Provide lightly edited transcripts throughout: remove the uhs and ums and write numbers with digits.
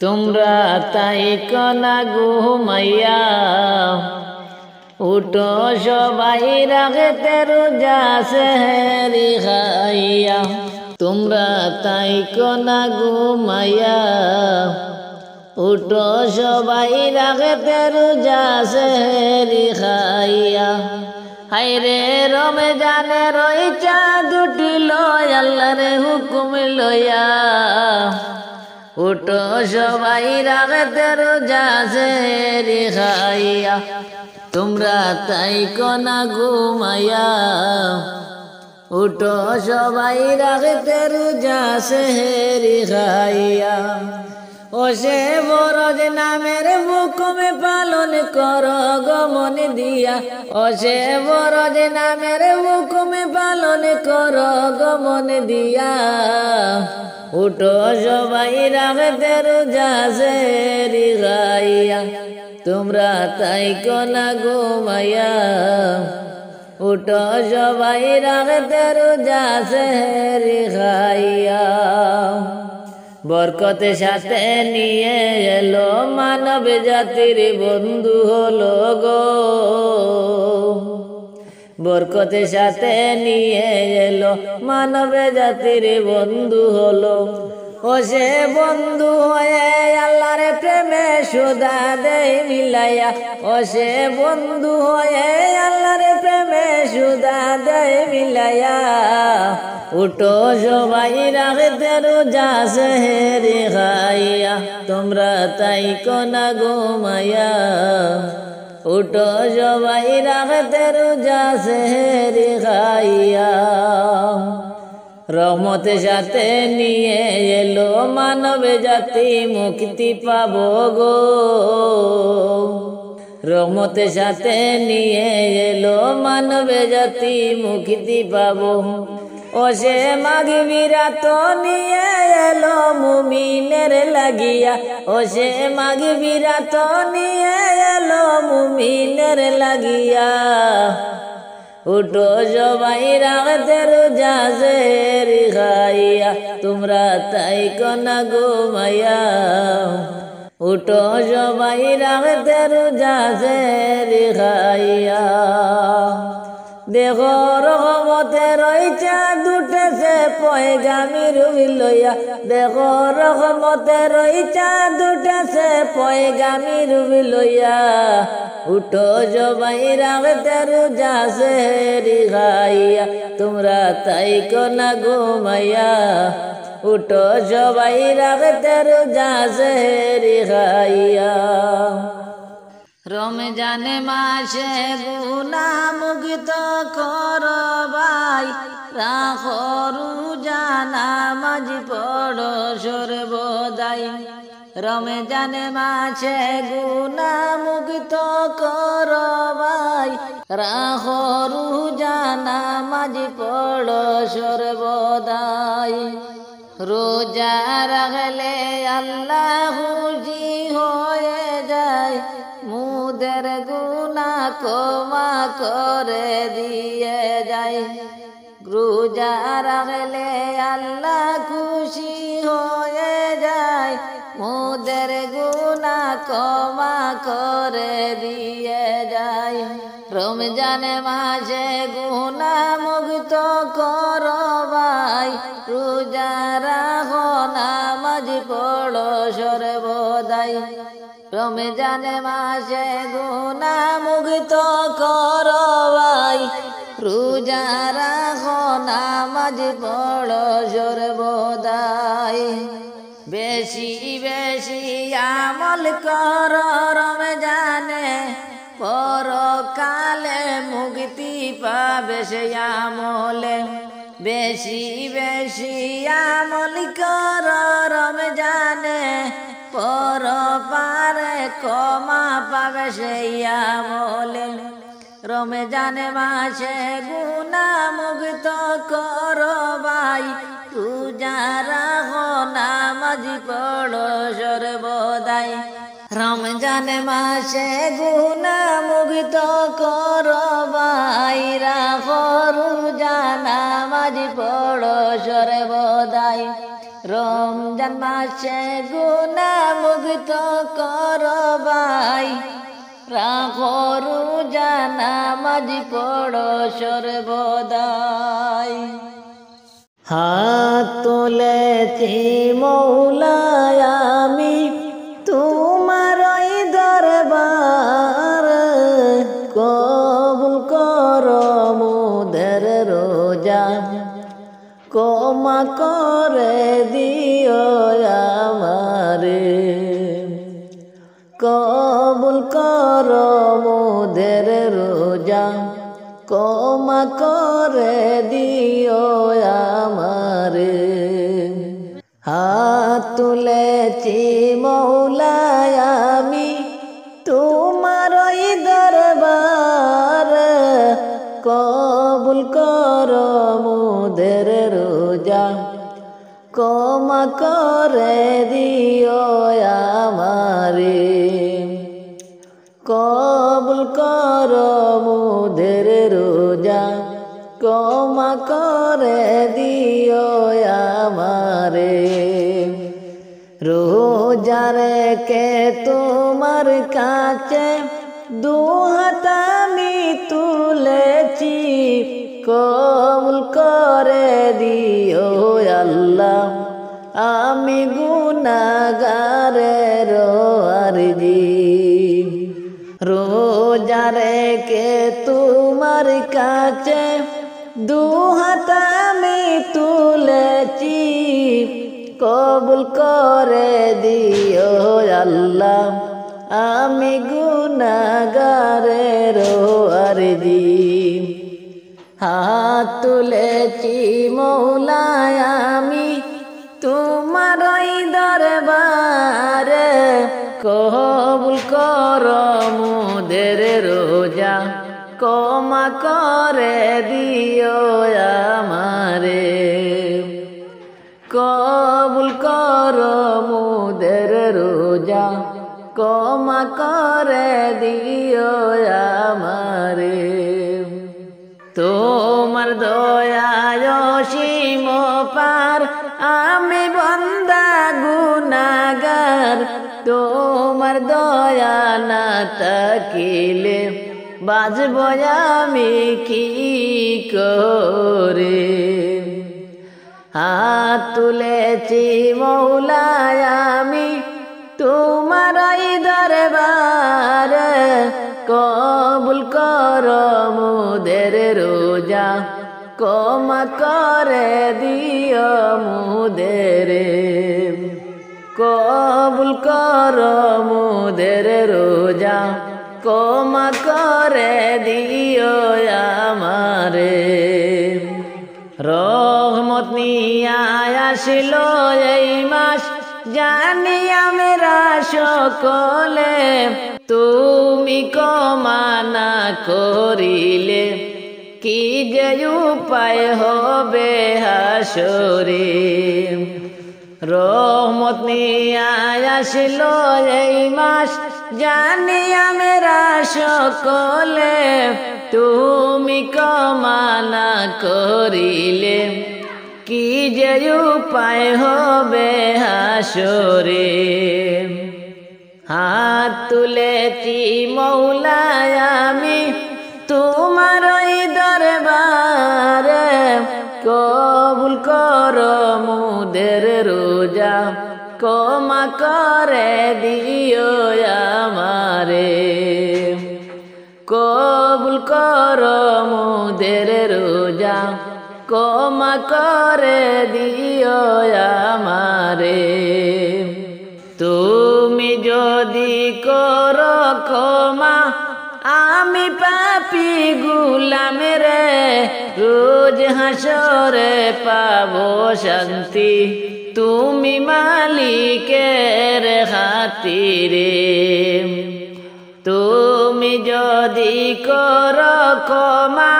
তোমরা তাই কনা ঘুমাইয়া উঠো সবাই রাখতে রোজা সেহরি খাইয়া। তোমরা তাই কনা ঘুমাইয়া উঠো সবাই রাখতে রোজা সেহরি খাইয়া। হায়রে রমজানে রইচা দুটি লয় আল্লাহর হুকুম লইয়া উঠো সবাই রাখতে রোজা সেহরি খাইয়া। তোমরা তাই কনা ঘুমাইয়া উঠো সবাই রাখতে রোজা সেহরি খাইয়া। ও সে বরজ নামের হুকুমে পালন কর গমন দিয়া। ও সে বরজ নামের হুকুমে পালন কর গমন দিয়া। উঠো সবাই রাখতে রোজা সেহরি খাইয়া। তোমরা তাই কনা ঘুমাইয়া উঠো সবাই রাখতে রোজা সেহরি খাইয়া। বরকতে সাথে নিয়ে এলো মানব জাতির বন্ধু হলো গো। বরকতে সাথে নিয়ে এলো মানব জাতির বন্ধু হলো। ও সে বন্ধু হয়ে আল্লাহর প্রেমে সুদা দেয় মিলাইয়া। ও সে বন্ধু হয়ে আল্লাহর প্রেমে সুদা দেয় মিলাইয়া। উঠো সবাই রাখতে রোজা সেহরি খাইয়া। তোমরা তাই কনা ঘুমাইয়া উঠো সবাই রাখতে রোজা সেহরি খাইয়া। রহমতে সাথে নিয়ে এলো মানব জাতি মুক্তি পাবো গো। রহমতে সাথে নিয়ে এলো মানব জাতি মুক্তি পাবো। ও সে মাগবিরা তো নিয়ে এলো মুমিনের লাগিয়া। ও সে মাগবিরা তো নিয়ে এলো মুমিনের লাগিয়া। উঠো সবাই রাখতে রোজা সেহরি খাইয়া। তোমরা তাই কনা ঘুমাইয়া উঠো সবাই রাখতে রোজা সেহরি খাইয়া। দেখো রহমতে রইচা দুটেছে পয়গামি রুই লইয়া। দেখো রহমতে রইচা দুটেছে পয়গামি রুই লইয়া। উঠো সবাই রাখতে রোজা সেহরি খাইয়া। তোমরা তাই কনা ঘুমাইয়া উঠো সবাই রাখতে রোজা সেহরি খাইয়া। রমজানে মাসে গুনাহ মুক্ত কর ভাই রাখো রোজা নামাজ পড়ো সর্বদাই। রমজানে মাসে গুনাহ মুক্ত কর ভাই রাখো রোজা নামাজ পড়ো সর্বদাই। রোজা রাখলে আল্লাহ খুশি হয়ে যায় মুদের গুনাহ ক্ষমা করে দিয়ে যায়। রোজা রাখলে আল্লাহ খুশি হয়ে যায় মুদের গুনাহ ক্ষমা করে দিয়ে যায়। রমজান মাসে গুনাহ মুক্ত কর ভাই রোজা রাখো নামাজ পড়ো সর্বদাই। রমজান মাসে গুনাহ মুক্ত কর ভাই রোজা রাখো নামাজ পড়ো সর্বদাই। বেশি বেশি আমল কর রমজানে পরকালে মুক্তি পাবে সে আমলে। বেশি বেশি আমল কর রমজানে পরপারে ক্ষমা পাবে সেই আমলে। রমজান মাসে গুনাহ মুক্ত কর ভাই রোজা রাখো নামাজ পড়ো সর্বদাই। রমজান মাসে গুনাহ মুক্ত কর ভাই রাখো রোজা নামাজ পড়ো সর্বদাই। রমজান মাসে গুনাহ মুক্ত করবাই রাখো রোজা নামাজ পড়ো সর্বদাই হাত তুলেছি মৌলায় আমি তোমার দরবার কবুল করো মোদের রোজা ক্ষমা করে দিও আমারে কবুল করো মোদের রোজা ক্ষমা করে দিও আমারে হাত তুলেছি মৌলায় আমি তোমার দরবার কবুল করো মোদের রোজা ক্ষমা করে দিও আমারে কবুল করো মোদের রোজা ক্ষমা করে দিও আমারে রোজা রেখে তোমার কাছে দুহাত আমি তুলেছি কবুল করে দিও আল্লাহ আমি গুনাহগারের আরজি রোজা রেখে তোমার কাছে দুহাত আমি তুলেছি কবুল করে দিও আল্লাহ আমি গুনাহগারের আরজি হাত তুলেছি মৌলায় আমি তোমার দরবারে কবুল করো মোদের রোজা ক্ষমা করে দিও আমারে কবুল করো মোদের রোজা ক্ষমা করে দিও আমারে তোমার দয়ায় অসীম পার আমি বান্দা গুনাহগার তোমার দয়া না থাকিলে বাঁচব আমি কি করে হাত তুলেছি মৌলায় আমি তোমার দরবারে কবুল করো মোদের রোজা ক্ষমা করে দিও মোদের কবুল করো মোদের রোজা ক্ষমা করে দিও আমারে রহমত নিয়া আসলো এই মাস জানি আমরা সকলে তুমি ক্ষমা না করিলে কি যে উপায় হবে হাসরে রহমত নিয়া আসলো এই মাস জানি আমরা সকলে তুমি ক্ষমা না করিলে কি যে উপায় হবে হাসরে হাত তুলেছি মৌলায় আমি তোমার দরবারে কবুল করো মোদের রোজা ক্ষমা করে দিও আমারে কবুল করো মোদের রোজা ক্ষমা করে দিও আমারে তুমি যদি করো ক্ষমা আমি পাপী গুলাম রে রোজ হাসরে পাবো শান্তি তুমি মালিকের খাতিরে তুমি যদি করো ক্ষমা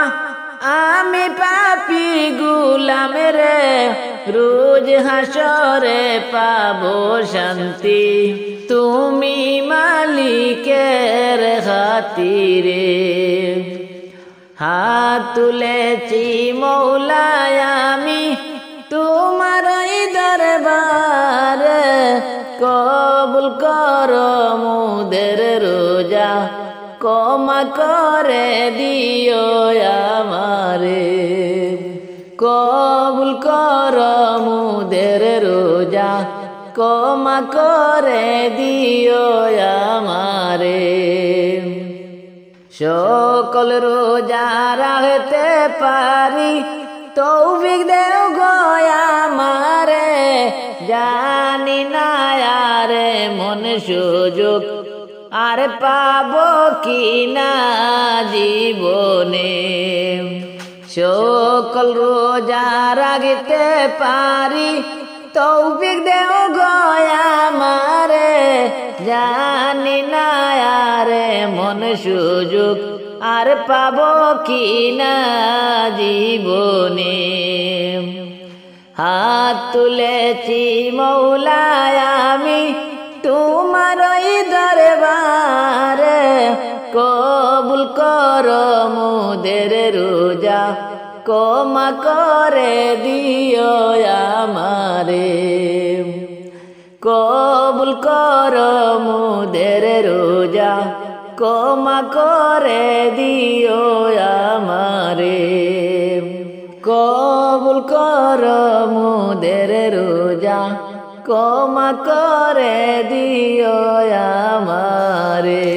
আমি পাপী গুলাম রে রোজ হাসরে পাবো শান্তি তুমি মালিকের খাতিরে হাত তুলেছি মৌলায় আমি তোমার দরবার কবুল কর মুদের রোজা ক্ষমা করে দিও আমারে কবুল কর মুদের রোজা ক্ষমা করে দিও আমারে সকল রোজা রাখতে পারি তৌফিক দেও গো আমারে জানি না আরে মন সুযোগ আর পাবো কি না জীবনে সকল রোজা রাখতে পারি তৌফিক দেও গো আমারে জানি না আরে মন সুযোগ আর পাবো কি না জীবনে হাত তুলেছি মৌলায় আমি তোমার দরবারে কবুল কর মুদের রোজা ক্ষমা করে দিও আমারে কবুল কর মুদের রোজা ক্ষমা করে দিও আমারে কবুল কর মুদের রোজা ক্ষমা করে দিও আমারে।